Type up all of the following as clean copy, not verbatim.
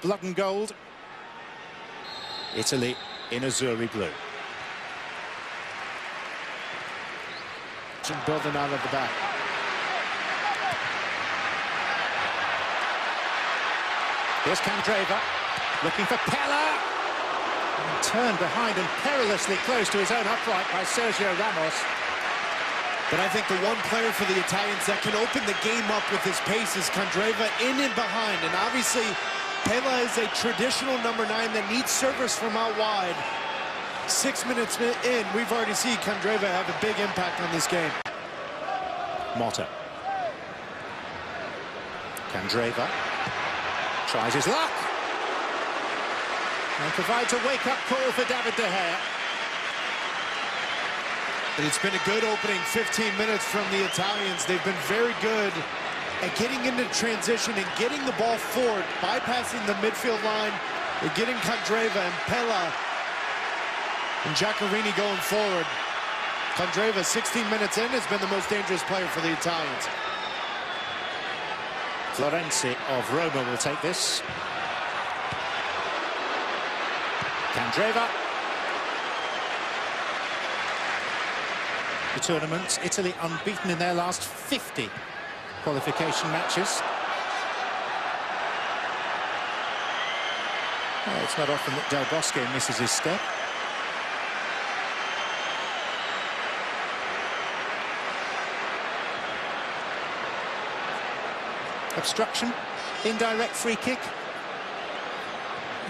Blood and gold. Italy in Azzurri blue. Building out of the back. Here's Candreva, looking for Pella. And turned behind and perilously close to his own upright by Sergio Ramos. But I think the one player for the Italians that can open the game up with his pace is Candreva in and behind. And obviously, Pella is a traditional number 9 that needs service from out wide. 6 minutes in, we've already seen Candreva have a big impact on this game. Motta. Candreva tries his luck and provides a wake-up call for David De Gea. It's been a good opening 15 minutes from the Italians. They've been very good at getting into transition and getting the ball forward, bypassing the midfield line, and getting Candreva and Pella and Giaccherini going forward. Candreva, 16 minutes in, has been the most dangerous player for the Italians. Florenzi of Roma will take this. Candreva. The tournament, Italy unbeaten in their last 50 qualification matches. Well, it's not often that Del Bosque misses his step. Obstruction, indirect free kick.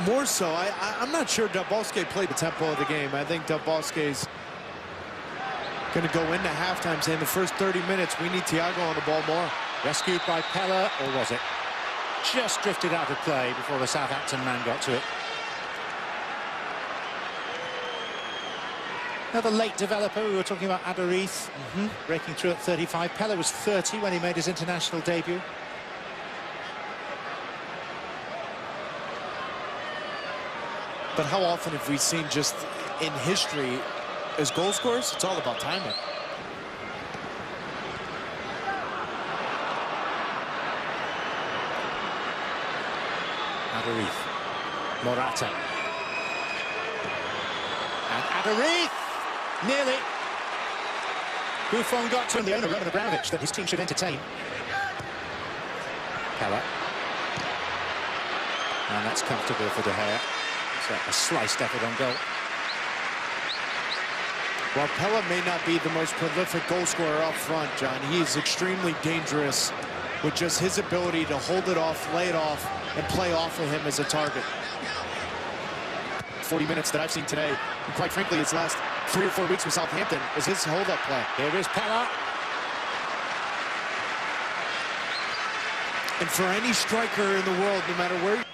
More so, I'm not sure Del Bosque played the tempo of the game. I think Del Bosque's going to go into halftime saying the first 30 minutes, we need Thiago on the ball more. Rescued by Pella, or was it? Just drifted out of play before the Southampton man got to it. Another late developer, we were talking about Aduriz, breaking through at 35. Pella was 30 when he made his international debut. But how often have we seen just in history, as goal scorers, it's all about timing. Aduriz, Morata. And Aduriz, nearly. Buffon got to the owner, Roman Abramovich, that his team should entertain. Pella. And that's comfortable for De Gea. It's a sliced effort on goal. While Pella may not be the most prolific goal scorer up front, John, he is extremely dangerous with just his ability to hold it off, lay it off, and play off of him as a target. 40 minutes that I've seen today, and quite frankly, his last 3 or 4 weeks with Southampton is his hold-up play. Here is Pella. And for any striker in the world, no matter where...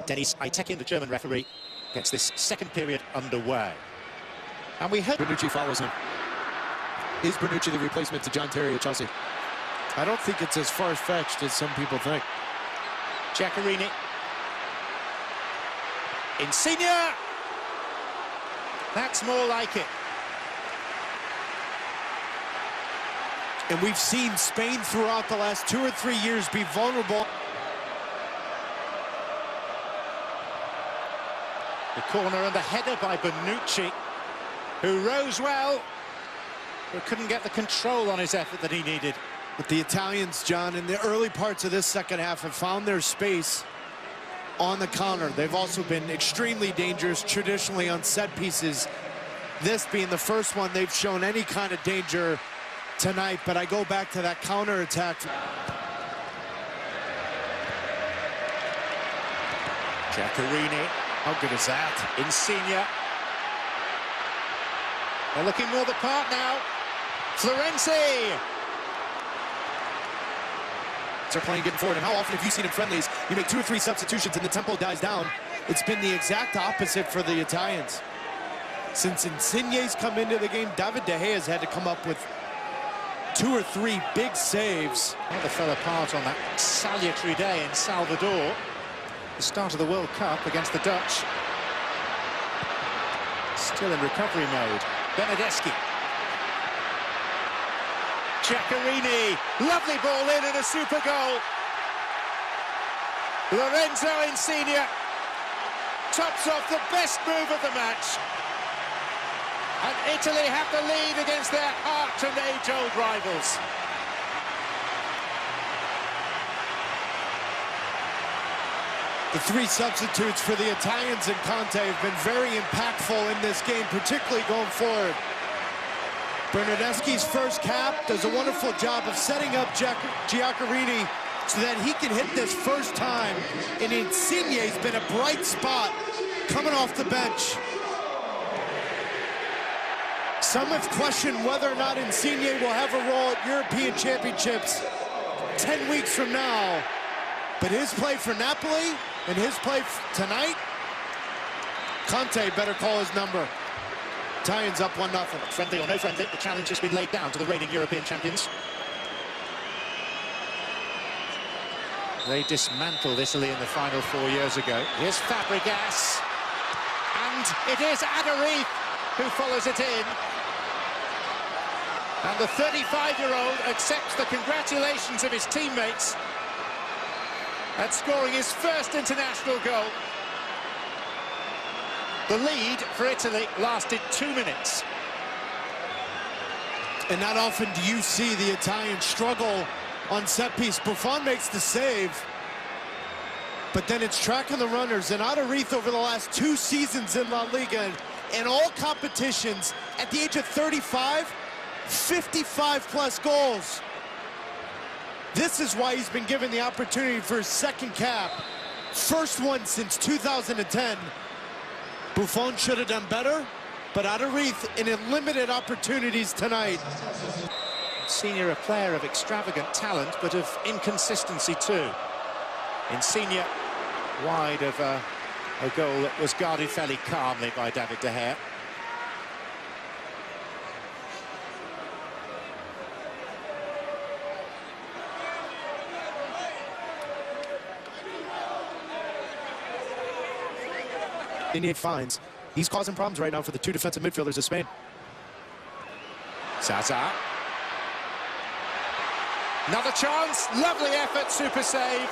Dennis Aitekin, the German referee, gets this second period underway. And we heard... Bonucci follows him. Is Bonucci the replacement to John Terry at Chelsea? I don't think it's as far-fetched as some people think. Giaccherini. Insigne! That's more like it. And we've seen Spain throughout the last 2 or 3 years be vulnerable. The corner and the header by Bonucci, who rose well, but couldn't get the control on his effort that he needed. But the Italians, John, in the early parts of this second half have found their space on the counter. They've also been extremely dangerous traditionally on set pieces. This being the first one they've shown any kind of danger tonight, but I go back to that counter attack. Giaccherini. How good is that? Insigne. They're looking more the part now. Florenzi. They're playing getting forward, and how often have you seen in friendlies, you make 2 or 3 substitutions and the tempo dies down? It's been the exact opposite for the Italians. Since Insigne's come into the game, David De Gea has had to come up with 2 or 3 big saves. Well, they fell apart on that salutary day in Salvador. The start of the World Cup against the Dutch. Still in recovery mode. Benedeschi. Giaccherini. Lovely ball in and a super goal. Lorenzo Insigne tops off the best move of the match. And Italy have the lead against their arch and age-old rivals. The three substitutes for the Italians and Conte have been very impactful in this game, particularly going forward. Bernardeschi's first cap does a wonderful job of setting up Giaccherini so that he can hit this first time. And Insigne's been a bright spot coming off the bench. Some have questioned whether or not Insigne will have a role at European Championships 10 weeks from now. But his play for Napoli and his play tonight, Conte better call his number. Italians up 1-0. Friendly or no friendly, the challenge has been laid down to the reigning European champions. They dismantled Italy in the final 4 years ago. Here's Fabregas. And it is Aduriz who follows it in. And the 35-year-old accepts the congratulations of his teammates at scoring his first international goal. The lead for Italy lasted 2 minutes. And not often do you see the Italians struggle on set piece. Buffon makes the save, but then it's tracking the runners. And Aduriz over the last 2 seasons in La Liga and all competitions, at the age of 35, 55+ goals. This is why he's been given the opportunity for his second cap. First one since 2010. Buffon should have done better, but Aduriz in limited opportunities tonight. Insigne, a player of extravagant talent, but of inconsistency too. Insigne wide of a goal that was guarded fairly calmly by David De Gea. Insigne finds he's causing problems right now for the 2 defensive midfielders of Spain. Zaza. Another chance, lovely effort, super save.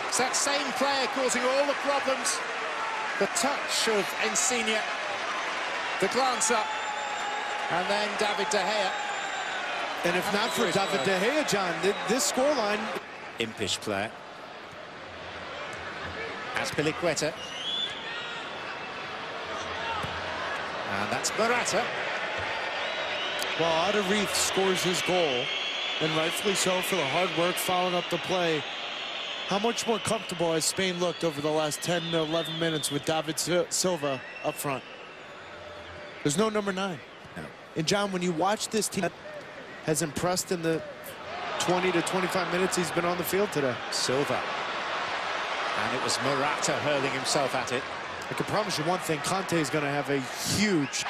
It's that same player causing all the problems. The touch of Insigne, the glance up, and then David De Gea. And if not for David De Gea, John, this scoreline... Impish player. Azpilicueta. And that's Morata. Well, Aduriz scores his goal, and rightfully so for the hard work following up the play. How much more comfortable has Spain looked over the last 10 to 11 minutes with David Silva up front? There's no number 9. No. And John, when you watch this team, has impressed in the 20 to 25 minutes he's been on the field today. Silva. And it was Morata hurling himself at it. I can promise you one thing, Conte is going to have a huge...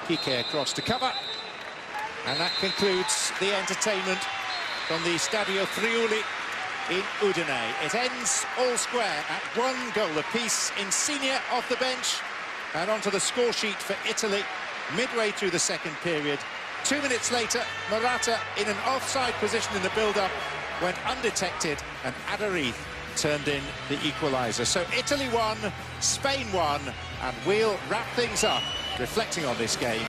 Piqué across to cover. And that concludes the entertainment from the Stadio Friuli in Udine. It ends all square at 1 goal apiece. Insigne off the bench and onto the score sheet for Italy midway through the second period. 2 minutes later, Morata in an offside position in the build-up went undetected, and Aduriz turned in the equaliser. So Italy won, Spain won, and we'll wrap things up reflecting on this game.